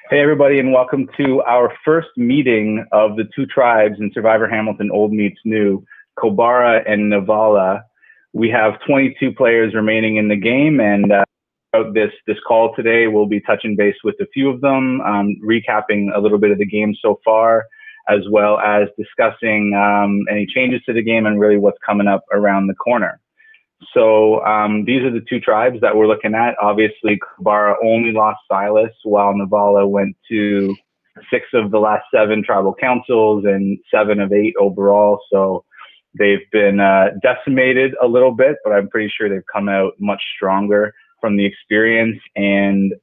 Hey, everybody, and welcome to our first meeting of the two tribes in Survivor Hamilton Old Meets New, Kobara and Nevala. We have 22 players remaining in the game, and throughout this call today, we'll be touching base with a few of them, recapping a little bit of the game so far, as well as discussing any changes to the game and really what's coming up around the corner. So these are the two tribes that we're looking at. Obviously, Kobara only lost Silas, while Nevala went to 6 of the last 7 tribal councils and 7 of 8 overall. So they've been decimated a little bit, but I'm pretty sure they've come out much stronger from the experience. And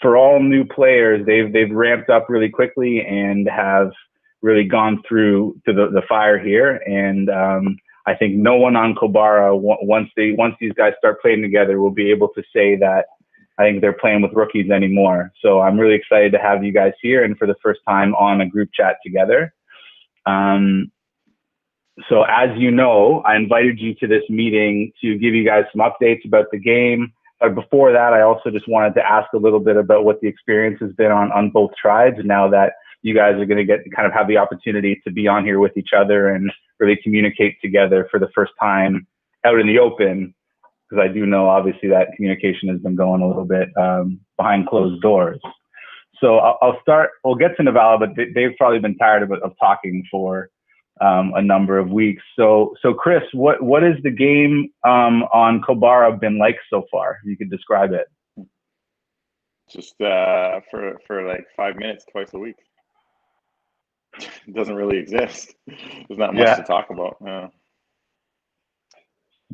for all new players, they've ramped up really quickly and have really gone through to the fire here. And I think no one on Kobara, once these guys start playing together, will be able to say that I think they're playing with rookies anymore. So I'm really excited to have you guys here and for the first time on a group chat together. So as you know, I invited you to this meeting to give you guys some updates about the game. But before that, I also just wanted to ask a little bit about what the experience has been on both tribes now that you guys are going to have the opportunity to be on here with each other and really communicate together for the first time out in the open. Because I do know, obviously, that communication has been going a little bit behind closed doors. So I'll start. We'll get to Nevala, but they've probably been tired of talking for a number of weeks. So Chris, what has the game on Kobara been like so far? You could describe it. Just for like 5 minutes twice a week. It doesn't really exist. There's not much to talk about.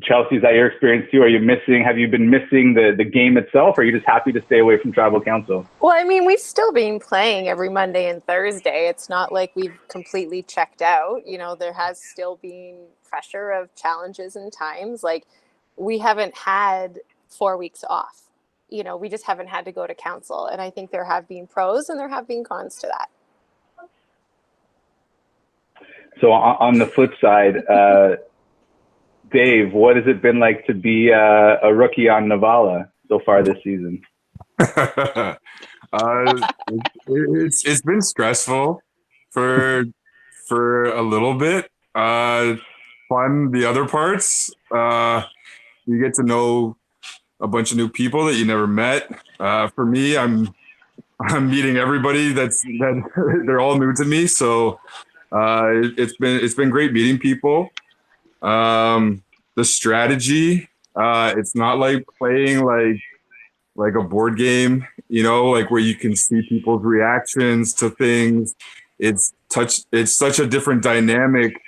Chelsea, is that your experience too? Have you been missing the game itself, or are you just happy to stay away from tribal council? Well, I mean, we've still been playing every Monday and Thursday. It's not like we've completely checked out. You know, there has still been pressure of challenges and times. Like, we haven't had 4 weeks off. You know, we just haven't had to go to council. And I think there have been pros and there have been cons to that. So on the flip side, Dave, what has it been like to be a rookie on Nevala so far this season? It's been stressful for a little bit. Fun the other parts. You get to know a bunch of new people that you never met. For me, I'm meeting everybody that they're all new to me. So it's been great meeting people. The strategy, it's not like playing like a board game, you know, like where you can see people's reactions to things. It's such a different dynamic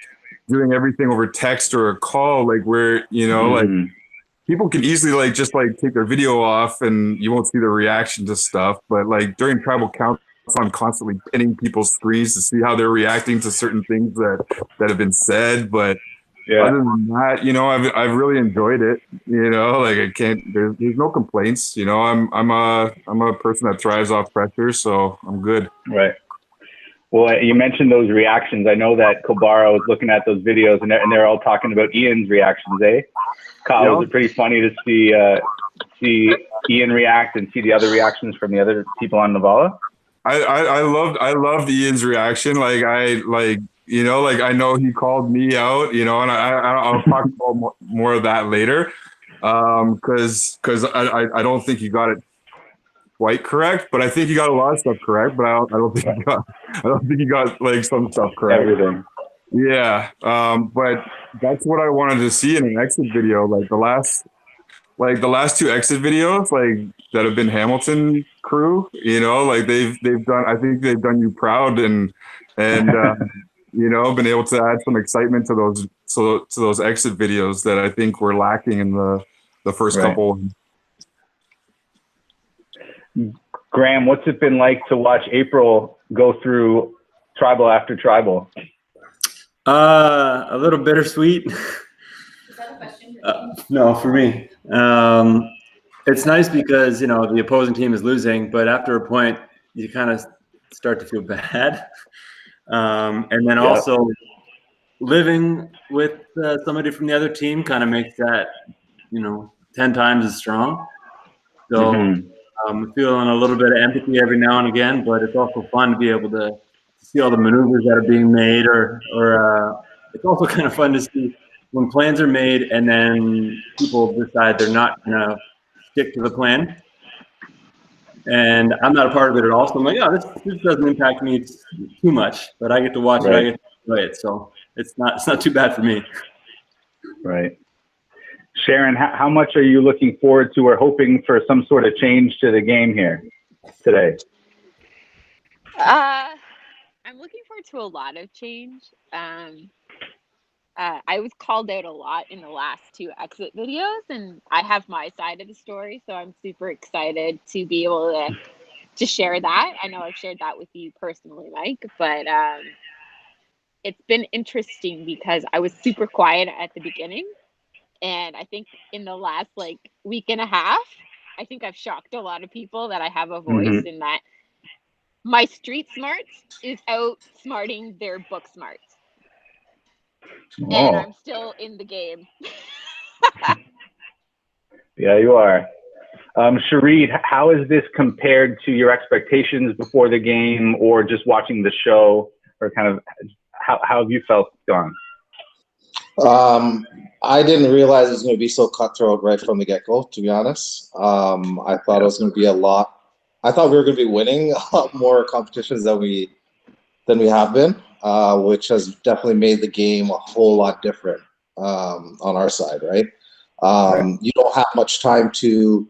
doing everything over text or a call, like where, you know, like people can easily just take their video off and you won't see the reaction to stuff. But like during tribal council, I'm constantly pinning people's screens to see how they're reacting to certain things that have been said. But other than that, you know, I've really enjoyed it. You know, like there's no complaints. You know, I'm a person that thrives off pressure, so I'm good. Right. Well, you mentioned those reactions. I know that Kobara was looking at those videos and they're all talking about Ian's reactions, eh? Kyle, was it pretty funny to see Ian react and see the other reactions from the other people on Nevala? I loved Ian's reaction. You know, like I know he called me out, you know, and I'll talk about more of that later, because I don't think he got it quite correct, but I think he got a lot of stuff correct. But I don't think he got like some stuff correct. Everything. Yeah, but that's what I wanted to see in an exit video, like the last 2 exit videos, like that have been Hamilton crew. You know, like they've done. I think they've done you proud and. You know, been able to add some excitement to those exit videos that I think were lacking in the first couple. Graham, what's it been like to watch April go through tribal after tribal? A little bittersweet. Is that a question? No, for me. It's nice because, you know, the opposing team is losing, but after a point, you kind of start to feel bad. And then also living with somebody from the other team kind of makes that, you know, 10 times as strong. So Feeling a little bit of empathy every now and again, but it's also fun to be able to see all the maneuvers that are being made, or it's also kind of fun to see when plans are made and then people decide they're not going to stick to the plan. And I'm not a part of it at all, so I'm like, oh, this doesn't impact me too much, but I get to watch it, I get to enjoy it, so it's not too bad for me. Right. Sharon, how much are you looking forward to or hoping for some sort of change to the game here today? I'm looking forward to a lot of change. I was called out a lot in the last 2 exit videos, and I have my side of the story, so I'm super excited to be able to share that. I know I've shared that with you personally, Mike, but it's been interesting because I was super quiet at the beginning, and I think in the last like week and a half, I think I've shocked a lot of people that I have a voice in that my street smarts is outsmarting their book smarts. And I'm still in the game. Yeah, you are. Shareed, how is this compared to your expectations before the game or just watching the show, or kind of how have you felt gone? I didn't realize it was going to be so cutthroat right from the get-go, to be honest. I thought it was going to be I thought we were going to be winning a lot more competitions than we have been, which has definitely made the game a whole lot different on our side, right? You don't have much time to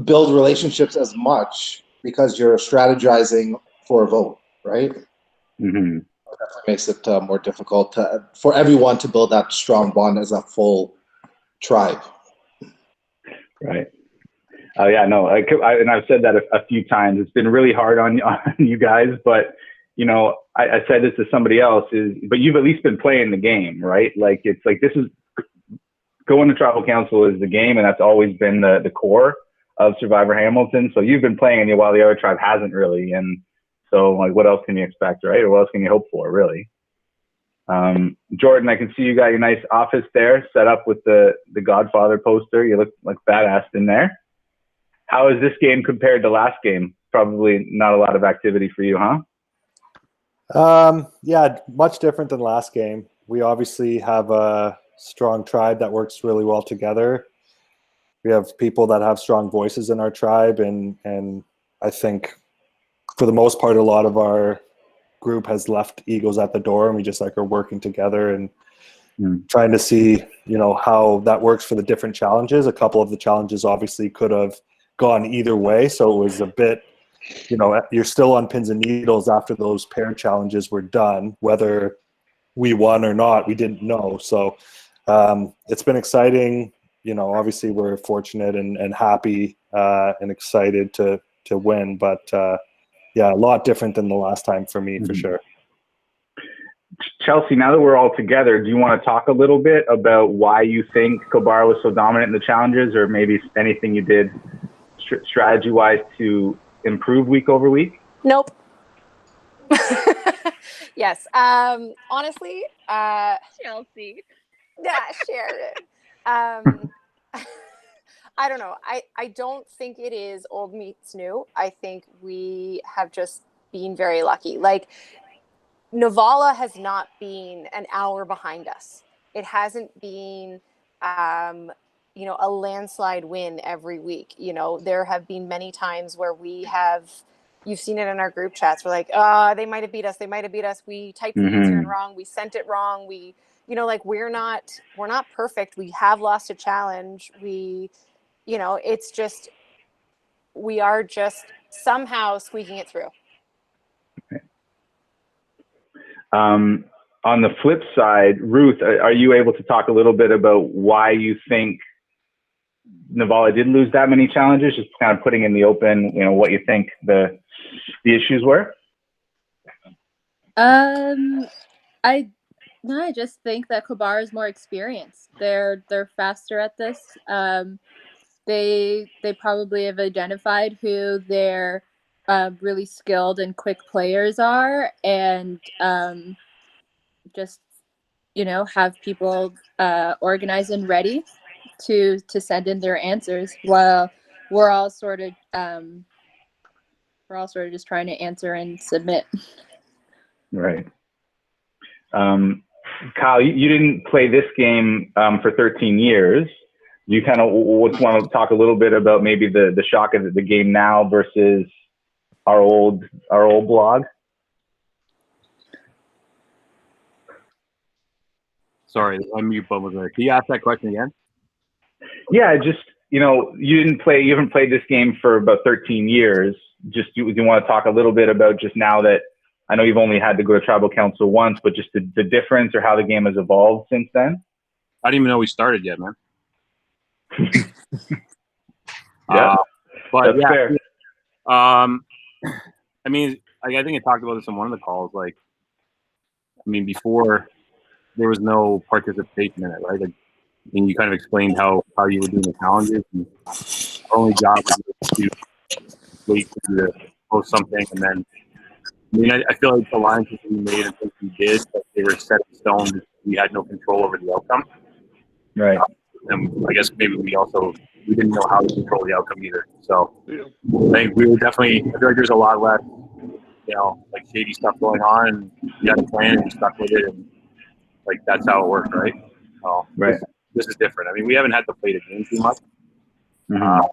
build relationships as much because you're strategizing for a vote, right? That makes it more difficult for everyone to build that strong bond as a full tribe. Right. Oh yeah, no, and I've said that a few times. It's been really hard on you guys, but you know, I said this to somebody else but you've at least been playing the game, right? Like it's like this is going to tribal council is the game, and that's always been the core of Survivor Hamilton. So you've been playing it while the other tribe hasn't really, and so like what else can you expect, right? Or what else can you hope for, really? Jordan, I can see you got your nice office there set up with the Godfather poster. You look like badass in there. How is this game compared to last game? Probably not a lot of activity for you, huh? Yeah, much different than last game. We obviously have a strong tribe that works really well together. We have people that have strong voices in our tribe, and I think for the most part, a lot of our group has left egos at the door, and we just like are working together and trying to see, you know, how that works for the different challenges. A couple of the challenges obviously could have gone either way, so it was a bit, you know, you're still on pins and needles after those pair challenges were done. Whether we won or not, we didn't know. So it's been exciting. You know, obviously we're fortunate and happy and excited to win, but yeah, a lot different than the last time for me, for sure. Chelsea, now that we're all together, do you want to talk a little bit about why you think Kobara was so dominant in the challenges, or maybe anything you did strategy-wise to improve week over week? Nope. Yes. Honestly, Chelsea. yeah, Sharon. I don't know. I don't think it is old meets new. I think we have just been very lucky. Like, Nevala has not been an hour behind us. It hasn't been, you know, a landslide win every week. You know, there have been many times where you've seen it in our group chats. We're like, they might have beat us. They might have beat us. We typed the answer in wrong. We sent it wrong. You know, like we're not perfect. We have lost a challenge. You know, it's just, we are just somehow squeaking it through. Okay. On the flip side, Ruth, are you able to talk a little bit about why you think Nevala did lose that many challenges? Just kind of putting in the open, you know, what you think the issues were. I just think that Kobara is more experienced. They're faster at this. They probably have identified who their really skilled and quick players are, and just, you know, have people organized and ready to send in their answers. While we're all sort of just trying to answer and submit. Right. Kyle, you didn't play this game for 13 years. You kind of want to talk a little bit about maybe the shock of the game now versus our old blog? Sorry, unmute button was there. Can you ask that question again? Yeah, just, you haven't played this game for about 13 years. Just, do you want to talk a little bit about just now that, I know you've only had to go to tribal council once, but just the difference or how the game has evolved since then? I didn't even know we started yet, man. Yeah, but that's yeah, fair. I mean, I think I talked about this on one of the calls. Like, I mean, before there was no participation in it, right? Like, I mean, you kind of explained how you were doing the challenges. And our only job was to wait for you to post something, and then I mean, I feel like the alliances we made and things we did, but they were set in stone. We had no control over the outcome. Right. And I guess maybe we didn't know how to control the outcome either. So I think we were definitely, I feel like there's a lot less, like shady stuff going on, and you had a plan and you stuck with it, and like that's how it worked, right? So right. This is different. I mean, we haven't had to play the game too much. Mm-hmm.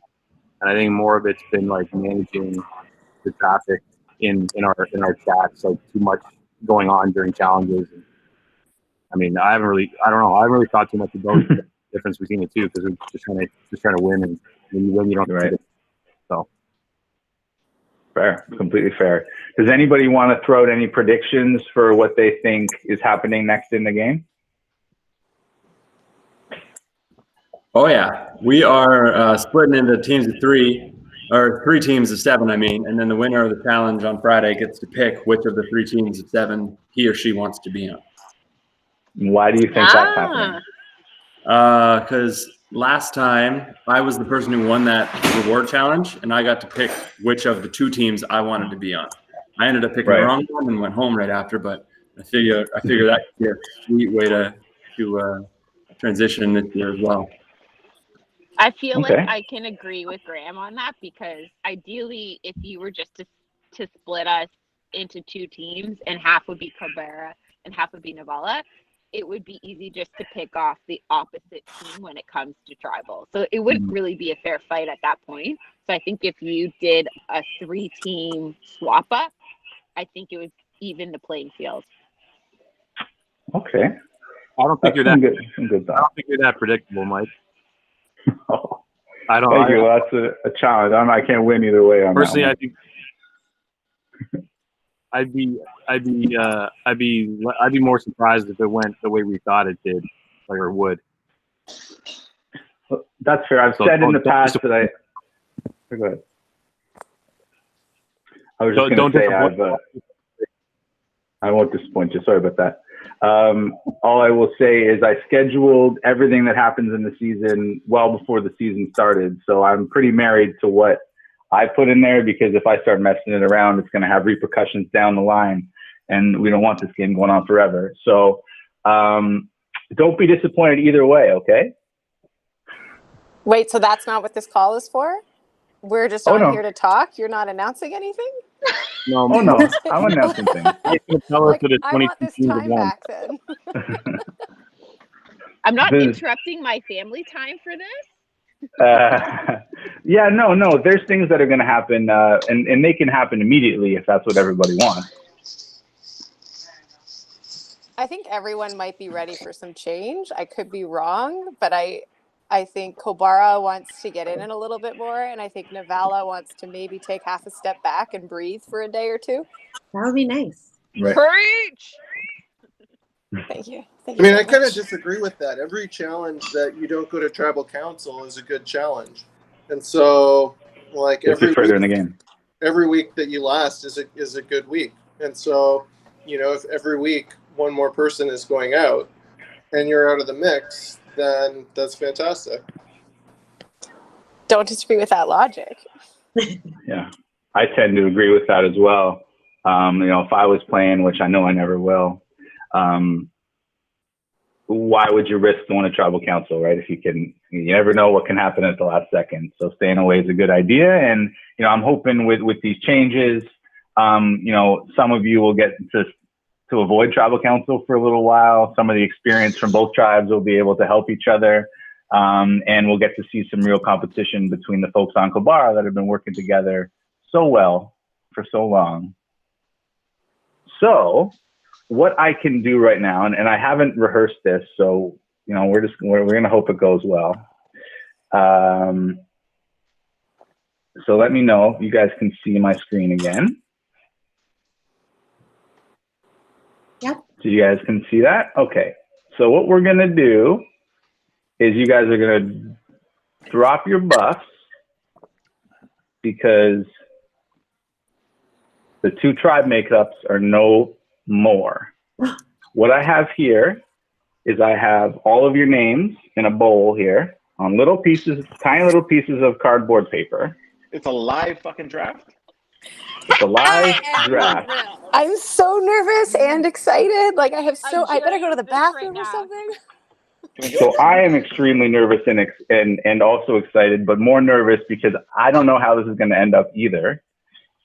And I think more of it's been like managing the traffic in our chats, like too much going on during challenges. And, I mean, I haven't really thought too much about the difference between the two, because we're just trying to win, and when you win, you don't right. So fair, completely fair. Does anybody want to throw out any predictions for what they think is happening next in the game? Oh yeah, we are splitting into teams of three teams of seven, and then the winner of the challenge on Friday gets to pick which of the 3 teams of 7 he or she wants to be on. Why do you think that's happening? Because last time I was the person who won that reward challenge, and I got to pick which of the 2 teams I wanted to be on. I ended up picking the wrong one and went home right after, but I figure that could be a sweet way to transition this year as well. I feel like I can agree with Graham on that, because ideally, if you were just to split us into 2 teams and half would be Kobara and half would be Nevala, it would be easy just to pick off the opposite team when it comes to tribal. So it wouldn't really be a fair fight at that point. So I think if you did a 3-team swap up, I think it would even the playing field. Okay. I don't think you're that. I don't think you're that predictable, Mike. Oh, I don't. Thank you. Well, that's a challenge. I can't win either way on personally, that one. I'd be more surprised if it went the way we thought it did, or would. Well, that's fair. I've said in the past that I. Go ahead. I was just going to say I won't disappoint you. Sorry about that. All I will say is I scheduled everything that happens in the season well before the season started. So I'm pretty married to what I put in there, because if I start messing it around, it's going to have repercussions down the line, and we don't want this game going on forever. So don't be disappointed either way, okay? Wait, so that's not what this call is for? We're just here to talk? You're not announcing anything? No, no, I'm announcing things. I want this time back then. I'm not interrupting my family time for this. Yeah, no. There's things that are going to happen, and they can happen immediately if that's what everybody wants. I think everyone might be ready for some change. I could be wrong, but I think Kobara wants to get in it a little bit more, and I think Nevala wants to maybe take half a step back and breathe for a day or 2. That would be nice. Right. Preach! Thank you. I kind of disagree with that. Every challenge that you don't go to tribal council is a good challenge, and so like further in the game, every week that you last is a good week, and so if every week one more person is going out and you're out of the mix, then that's fantastic. Don't disagree with that logic. Yeah, I tend to agree with that as well. If I was playing, which I know I never will, why would you risk going to tribal council, right? If you can you never know what can happen at the last second. So staying away is a good idea. And, I'm hoping with these changes, some of you will get to avoid tribal council for a little while. Some of the experience from both tribes will be able to help each other. And we'll get to see some real competition between the folks on Kobara that have been working together so well for so long. So what I can do right now, and I haven't rehearsed this, so, we're going to hope it goes well. So let me know if you guys can see my screen again. Yep. So you guys can see that? Okay. So what we're going to do is you guys are going to drop your buffs because the 2 tribe makeups are no more. What I have here is I have all of your names in a bowl here on little pieces, tiny little pieces of cardboard paper. It's a live fucking draft? It's a live draft. I'm so nervous and excited. Like I better go to the bathroom or something. So I am extremely nervous and also excited, but more nervous because I don't know how this is going to end up either.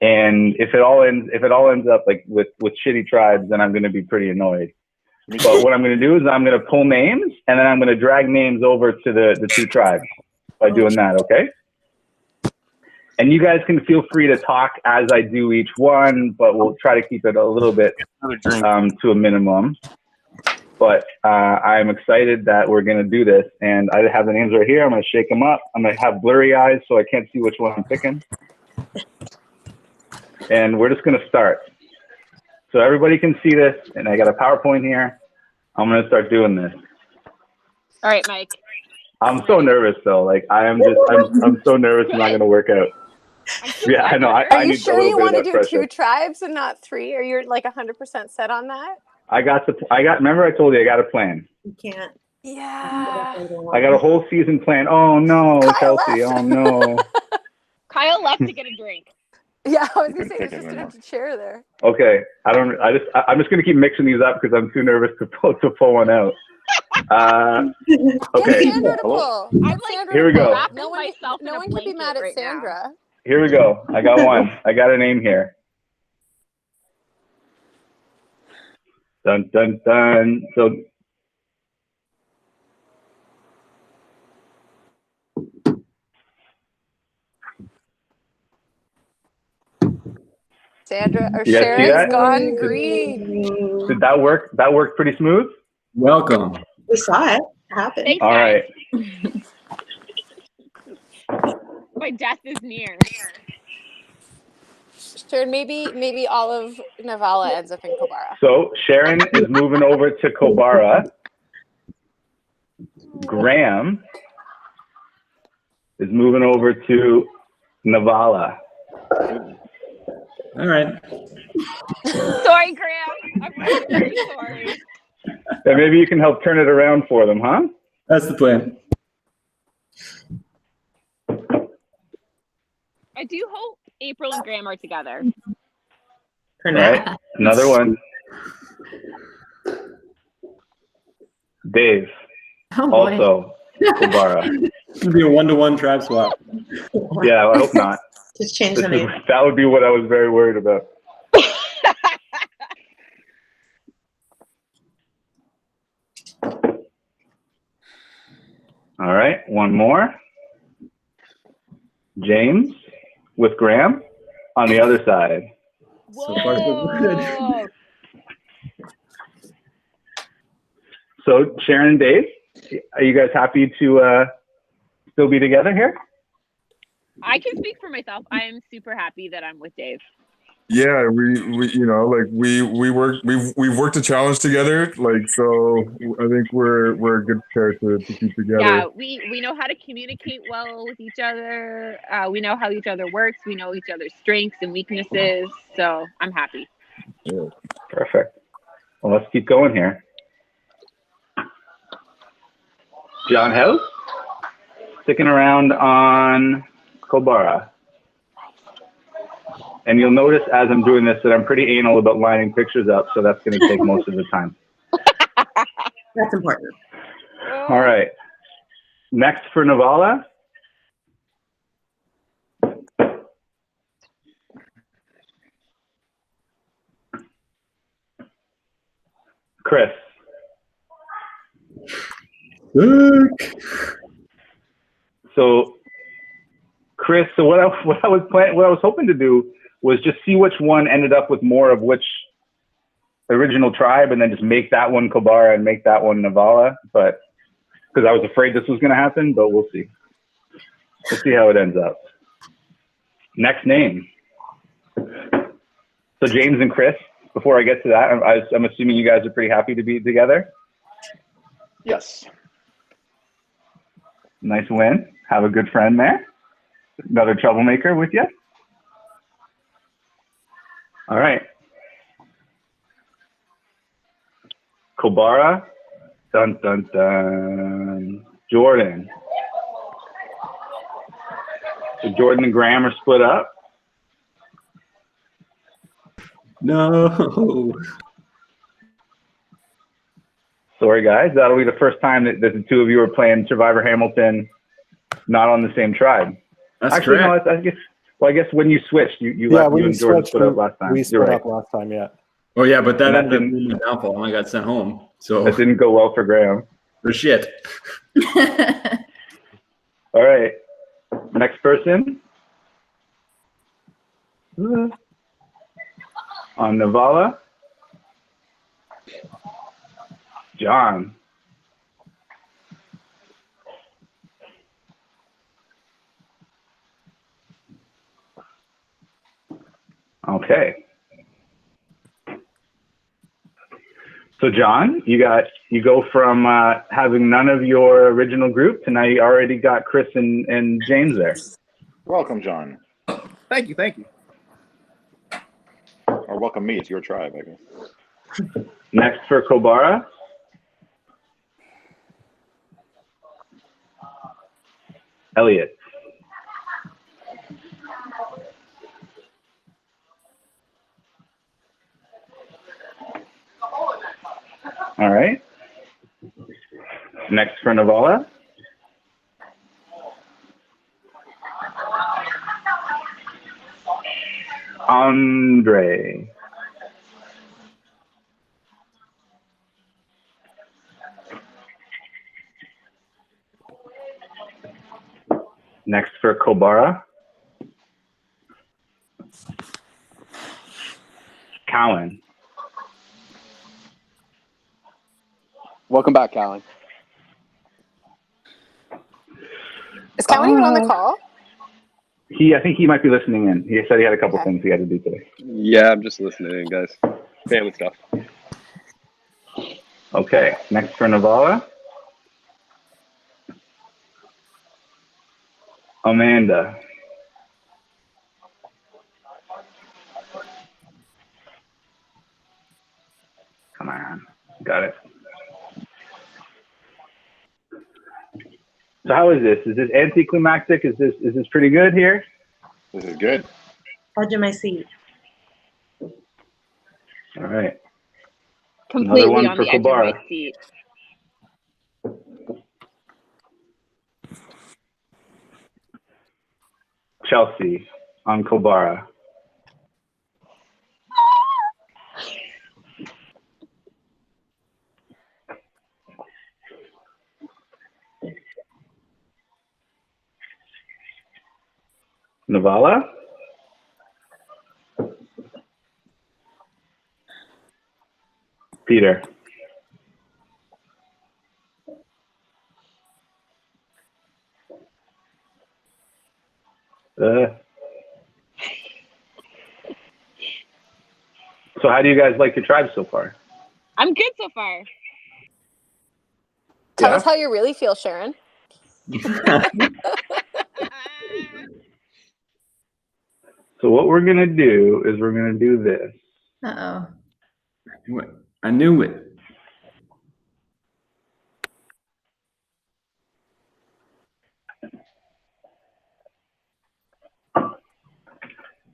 And if it all ends up like with shitty tribes, then I'm going to be pretty annoyed. But what I'm going to do is I'm going to pull names and then I'm going to drag names over to the 2 tribes by doing that. Okay. And you guys can feel free to talk as I do each one, but we'll try to keep it a little bit to a minimum. But I'm excited that we're going to do this. And I have the names right here. I'm going to shake them up. I'm going to have blurry eyes so I can't see which one I'm picking. And we're just going to start. So everybody can see this. And I got a PowerPoint here. I'm going to start doing this. All right, Mike. I'm so nervous though. Like I'm so nervous it's not going to work out. Yeah, I know. Are you sure you want to do 2 tribes and not 3? Or you're like 100% set on that? Remember I told you I got a plan. You can't. Yeah. I got a whole season plan. Oh no, Kelsey. Oh no. Kyle left to get a drink. Yeah, I was gonna say there's just an empty chair there. Okay. I'm just gonna keep mixing these up because I'm too nervous to pull one out. Okay. Sandra to pull. Here we go. No one can be mad at Sandra. Here we go. I got one. I got a name here. Dun dun dun. So Sandra or Sharon's gone green. Did that work? That worked pretty smooth? Welcome. We saw it happen. Thanks, all right. My death is near. Sharon, maybe all of Nevala ends up in Kobara. So Sharon is moving over to Kobara. Graham is moving over to Nevala. All right. Sorry, Graham. I'm really sorry. And maybe you can help turn it around for them, huh? That's the plan. I do hope April and Graham are together. All right. Another one. Dave. Also Kobara. It's going to be a 1-to-1 tribe swap. Yeah, I hope not. Just change the name. That would be what I was very worried about. All right, one more. James with Graham on the other side. So far, so good. So Sharon and Dave, are you guys happy to still be together here? I can speak for myself. I am super happy that I'm with Dave. Yeah, we've worked a challenge together, so I think we're a good pair to keep together. Yeah, we know how to communicate well with each other. We know how each other works. We know each other's strengths and weaknesses. So I'm happy. Yeah. Perfect. Well, let's keep going here. John House, sticking around on Kobara. And you'll notice as I'm doing this that I'm pretty anal about lining pictures up, so that's going to take most of the time. That's important. All right. Next for Nevala. Chris. So, Chris, so what I was hoping to do was just see which one ended up with more of which original tribe, and then just make that one Kobara and make that one Nevala. But because I was afraid this was going to happen, but we'll see. We'll see how it ends up. Next name. So James and Chris. Before I get to that, I'm assuming you guys are pretty happy to be together. Yes. Nice win. Have a good friend there. Another troublemaker with you. All right. Kobara. Dun, dun, dun. Jordan. So Jordan and Graham are split up. No. Sorry, guys. That'll be the first time that the two of you are playing Survivor Hamilton not on the same tribe. That's actually correct. No, I guess when you switched, you and Jordan split up last time. We split up last time, yeah. Oh yeah, but that ended up being my downfall, and I got sent home. So that didn't go well for Graham. For shit. All right. Next person. On Nevala. John. Okay. So John, you go from having none of your original group to now you already got Chris and James there. Welcome, John. Thank you. Or welcome me. It's your tribe, I guess. Next for Kobara. Elliot. All right. Next for Nevala. Andre. Next for Kobara. Cowan. Welcome back, Callan. Is Cowan even on the call? I think he might be listening in. He said he had a couple things he had to do today. Yeah, I'm just listening in, guys. Family stuff. Okay, next for Nevala. Amanda. Come on, got it. So how is this? Is this anticlimactic? Is this pretty good here? This is good. Edge of my seat. All right. Completely on the edge of my seat. Chelsea on Kobara. Nevala. Peter. So how do you guys like your tribe so far? I'm good so far. Tell us how you really feel, Sharon. So what we're going to do is we're going to do this. Uh-oh. I knew it.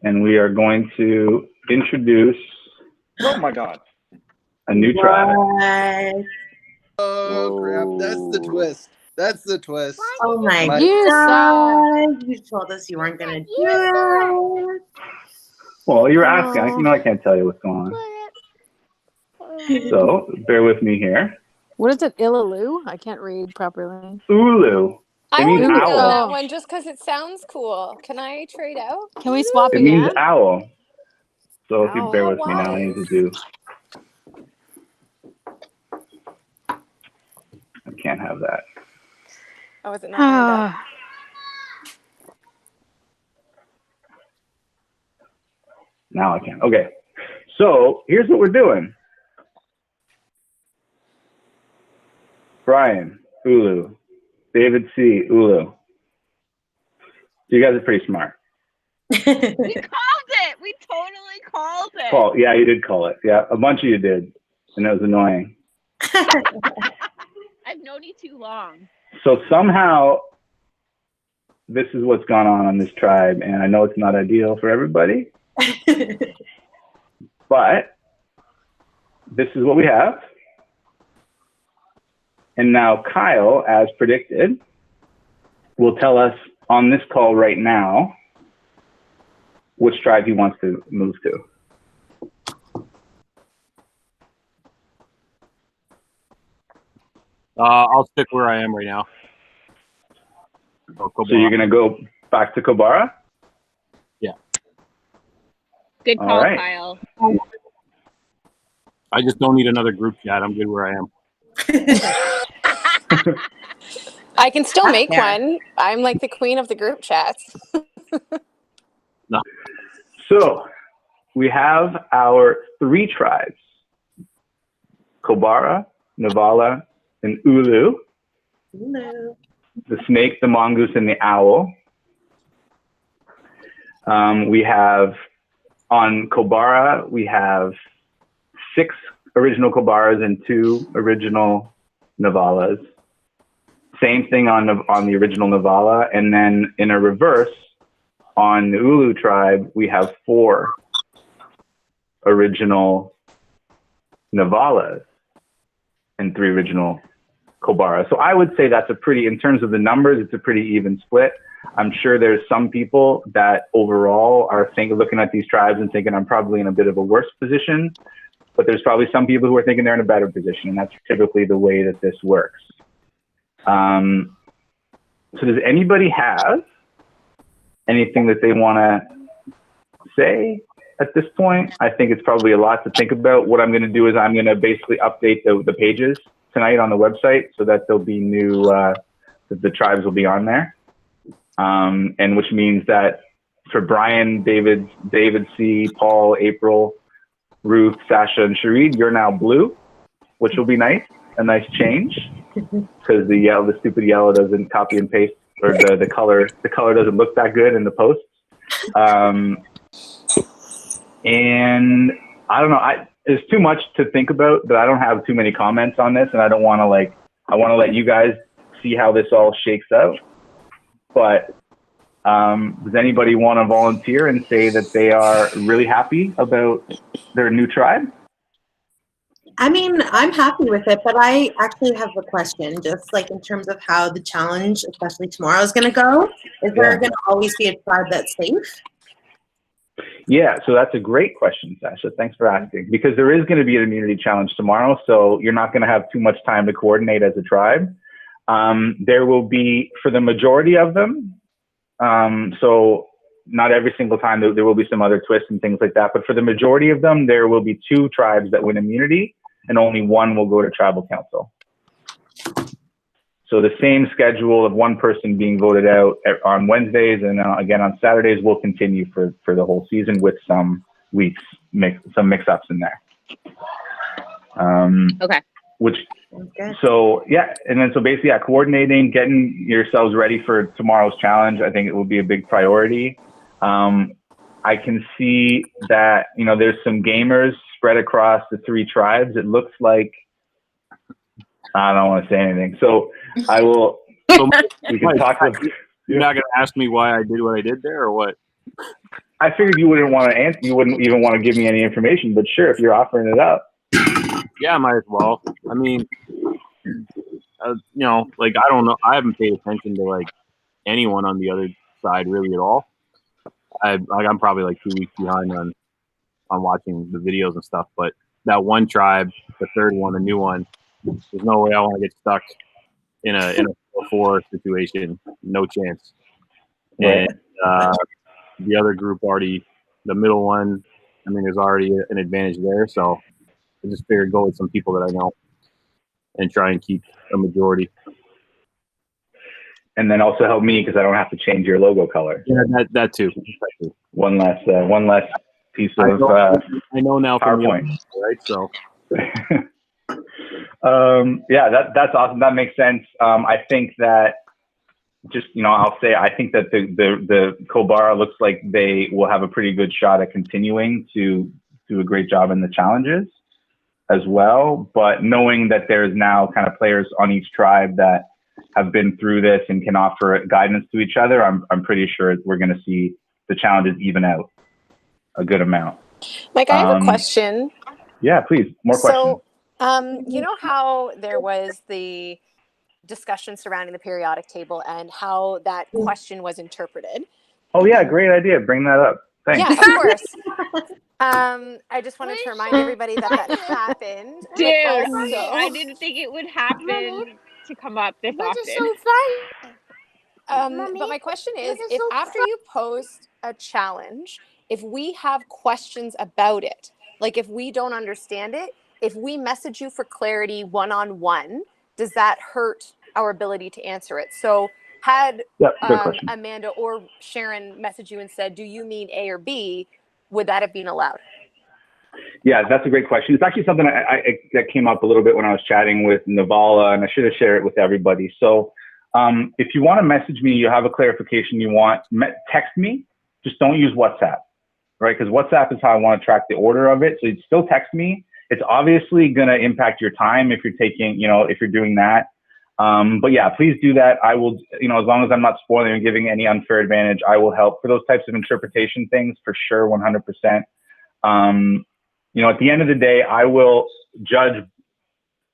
And we are going to introduce. Oh my God. A new tribe. Oh, crap. That's the twist. That's the twist. Oh my You god! You told us you weren't gonna do it. Well, you were asking. I can't tell you what's going on. So bear with me here. What is it? Illalu? I can't read properly. Ulu. I It means want to owl. go on that one just because it sounds cool. Can I trade out? Can we swap It again? means owl. So if you Owl. bear with me now, I need to do. I can't have that. Oh, is it not coming back? Now I can. Okay. So here's what we're doing. Brian, Ulu. David C, Ulu. You guys are pretty smart. We called it. We totally called it. Paul, yeah, you did call it. Yeah, a bunch of you did. And it was annoying. I've known you too long. So somehow this is what's gone on this tribe. And I know it's not ideal for everybody. But this is what we have. And now Kyle, as predicted, will tell us on this call right now which tribe he wants to move to. I'll stick where I am right now. So you're going to go back to Kobara? Yeah. Good call, right. Kyle. I just don't need another group chat. I'm good where I am. I can still make one. I'm like the queen of the group chats. No. So we have our 3 tribes, Kobara, Nevala, and Ulu. Hello. The snake, the mongoose, and the owl. We have, on Kobara, we have 6 original Kobaras and 2 original Nevalas. Same thing on the original Nevala. And then in a reverse, on the Ulu tribe, we have 4 original Nevalas and 3 original Kobara. So I would say that's in terms of the numbers, it's a pretty even split. I'm sure there's some people that overall are looking at these tribes and thinking I'm probably in a bit of a worse position, but there's probably some people who are thinking they're in a better position, and that's typically the way that this works. So does anybody have anything that they want to say at this point? I think it's probably a lot to think about. What I'm going to do is I'm going to basically update the pages tonight on the website so that there'll be new, that the tribes will be on there. And which means that for Brian, David C, Paul, April, Ruth, Sasha, and Shareed, you're now blue, which will be nice, a nice change, because the stupid yellow doesn't copy and paste, or the color doesn't look that good in the posts. And I don't know, there's too much to think about, but I don't have too many comments on this, and I don't want to I want to let you guys see how this all shakes out. But does anybody want to volunteer and say that they are really happy about their new tribe? I mean, I'm happy with it, but I actually have a question, just like in terms of how the challenge, especially tomorrow, is going to go. Is there going to always be a tribe that's safe? Yeah, so that's a great question, Sasha. Thanks for asking. Because there is going to be an immunity challenge tomorrow, so you're not going to have too much time to coordinate as a tribe. There will be, for the majority of them, so not every single time, there will be some other twists and things like that, but for the majority of them, there will be 2 tribes that win immunity, and only 1 will go to tribal council. So the same schedule of 1 person being voted out on Wednesdays and again on Saturdays will continue for the whole season, with some weeks, some mix-ups in there. Okay. So yeah, and then so basically, coordinating, getting yourselves ready for tomorrow's challenge, I think it will be a big priority. I can see that, there's some gamers spread across the 3 tribes. It looks like, I don't want to say anything. So I will, we can talk about. You're not going to ask me why I did what I did there, or what? I figured you wouldn't want to answer. You wouldn't even want to give me any information, but sure, if you're offering it up. Yeah, might as well. I mean, like I don't know. I haven't paid attention to like anyone on the other side really at all. I'm probably like 2 weeks behind on watching the videos and stuff. But that one tribe, the third one, the new one, there's no way I want to get stuck in a 4 situation. No chance. Right. And the other group already, the middle one, I mean, there's already an advantage there. So I just figured go with some people that I know and try and keep a majority. And then also help me because I don't have to change your logo color. Yeah, that too. One less piece of I know now from PowerPoint. Right, so. Yeah, that's awesome. That makes sense. I think that I'll say I think that the Kobara looks like they will have a pretty good shot at continuing to do a great job in the challenges as well. But knowing that there's now kind of players on each tribe that have been through this and can offer guidance to each other, I'm pretty sure we're going to see the challenges even out a good amount. Mike, I have a question. Yeah, please. More questions. So, you know how there was the discussion surrounding the periodic table and how that question was interpreted? Oh yeah, great idea. Bring that up. Thanks. Yeah, of course. I just wanted to remind everybody that happened. Dude, I didn't think it would happen to come up this often. So fun. But my question is, if after you post a challenge, if we have questions about it, like if we don't understand it, if we message you for clarity one-on-one, does that hurt our ability to answer it? So had Amanda or Sharon message you and said, do you mean A or B? Would that have been allowed? Yeah, that's a great question. It's actually something that came up a little bit when I was chatting with Nevala, and I should have shared it with everybody. So if you want to message me, you have a clarification you want, text me. Just don't use WhatsApp, right? Because WhatsApp is how I want to track the order of it. So you'd still text me. It's obviously going to impact your time if you're taking, if you're doing that. But yeah, please do that. I will, as long as I'm not spoiling or giving any unfair advantage, I will help for those types of interpretation things for sure, 100%. At the end of the day, I will judge.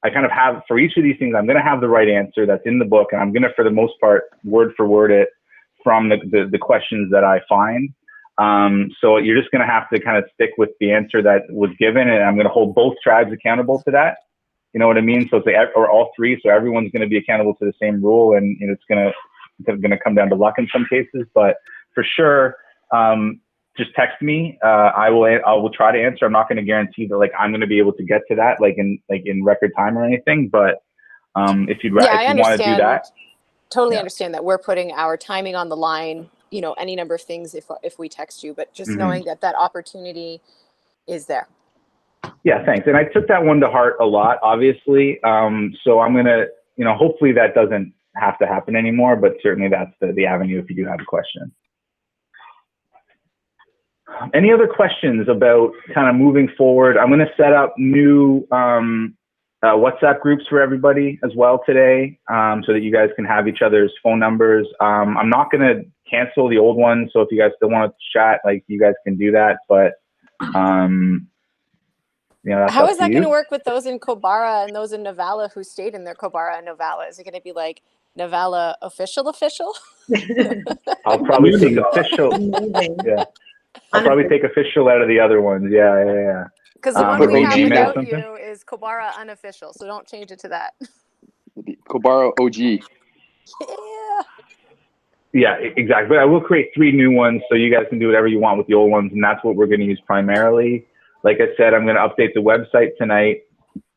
I kind of have, for each of these things, I'm going to have the right answer that's in the book, and I'm going to, for the most part, word for word it from the questions that I find. So you're just going to have to kind of stick with the answer that was given, and I'm going to hold both tribes accountable to that. You know what I mean? So it's like, or all three, so everyone's going to be accountable to the same rule, and it's going to come down to luck in some cases. But for sure, just text me. I will try to answer. I'm not going to guarantee that I'm going to be able to get to that in record time or anything. But if you want to do that, totally understand that we're putting our timing on the line. Any number of things if we text you, but just knowing that opportunity is there. Yeah, thanks. And I took that one to heart a lot, obviously. So I'm going to, hopefully that doesn't have to happen anymore, but certainly that's the avenue if you do have a question. Any other questions about kind of moving forward? I'm going to set up new WhatsApp groups for everybody as well today, so that you guys can have each other's phone numbers. I'm not going to cancel the old ones, so if you guys still want to chat, you guys can do that. But how is that going to work with those in Kobara and those in Nevala who stayed in their Kobara and Nevala? Is it going to be like Nevala official? I'll probably take official. Yeah. I'll probably take official out of the other ones. Yeah. Because the one we have without you is Kobara unofficial, so don't change it to that. Kobara OG. Yeah, exactly. But I will create 3 new ones so you guys can do whatever you want with the old ones, and that's what we're going to use primarily. Like I said, I'm going to update the website tonight.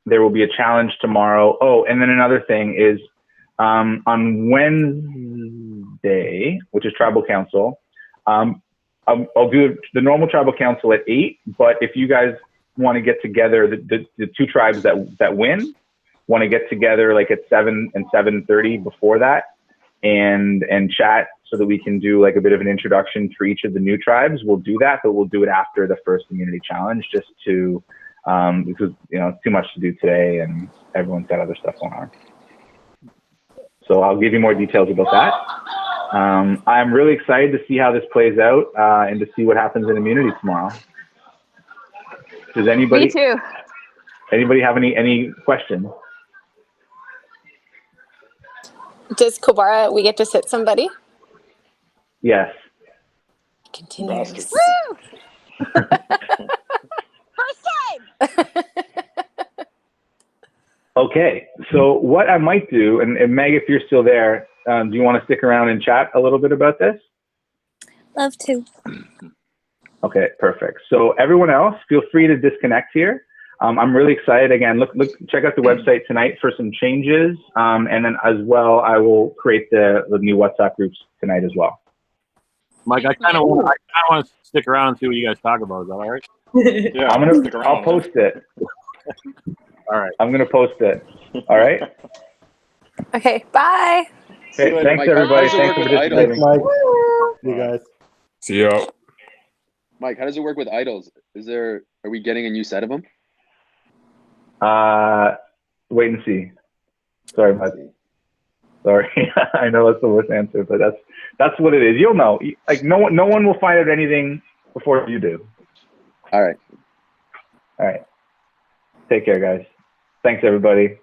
There will be a challenge tomorrow. Oh, and then another thing is on Wednesday, which is Tribal Council, I'll do the normal Tribal Council at 8, but if you guys want to get together, the 2 tribes that win want to get together at 7 and 7:30 before that and chat so that we can do a bit of an introduction for each of the new tribes. We'll do that, but we'll do it after the first community challenge just to, because, it's too much to do today and everyone's got other stuff going on. So I'll give you more details about that. I'm really excited to see how this plays out and to see what happens in immunity tomorrow. Does anybody? Me too. Anybody have any questions? Does Kobara, we get to sit somebody? Yes. Continues. Woo! First time. Okay, so what I might do, and Meg, if you're still there, do you want to stick around and chat a little bit about this? Love to. Okay, perfect. So everyone else, feel free to disconnect here. I'm really excited. Again, check out the website tonight for some changes, and then as well, I will create the new WhatsApp groups tonight as well. Mike, I kind of want to stick around and see what you guys talk about. Is that all right? Yeah, I'll post it. All right. I'm gonna post it. All right. Okay, bye. Okay, later, thanks Mike. everybody. How does it Thanks work for with participating. Thanks, Mike. You guys. See ya. Mike, how does it work with idols? Are we getting a new set of them? Wait and see. Sorry, bud. Sorry. I know that's the worst answer, but that's what it is. You'll know. Like no one will find out anything before you do. All right. All right. Take care, guys. Thanks, everybody.